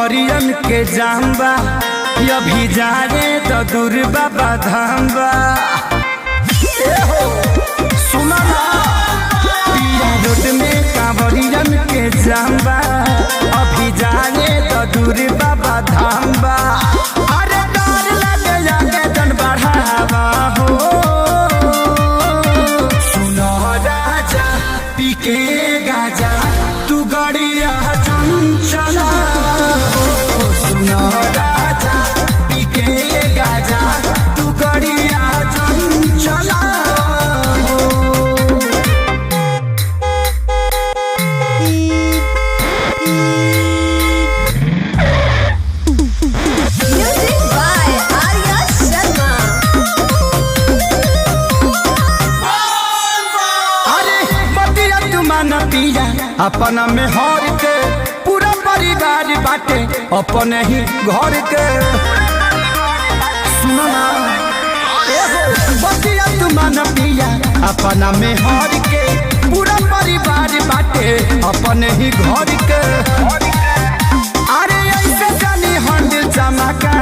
कंवरियन के जाम्बा अभी जाने तो दूर बाबा धाम्बा सुना पिया रोड में कंवरियन के जाम्बा अभी जाने तो दूर बाबा धाम्बा अरे डर लगे जाके जन बढ़ावा हो सुनो राजा पी के गाजा तू गड़िया चंचला सुनो राजा पी के गाजा तू गड़िया चंचला पिया अपना में हर के पूरा परिवार बाटे अपने ही घर के सुनो ना बतिया तुमान पिया अपना में हर के पूरा परिवार बाटे अपने ही घर के अरे ऐसे जानी हंड चमका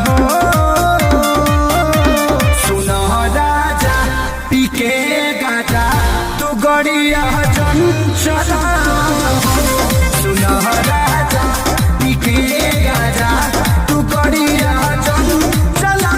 हो सुनो राजा पी के गाजा तू गड़िया चंचला सुनो राजा पी के गाजा तू गड़िया चंचला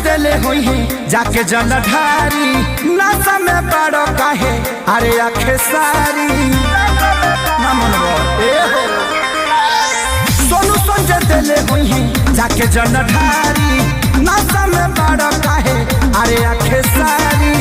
देले होई है जाके जलधारी नशा में बड़ो काहे अरे आखे सारी ना मनवा सोनू संजय देले होई है जाके जलधारी नशा में बड़ो काहे अरे आखे सारी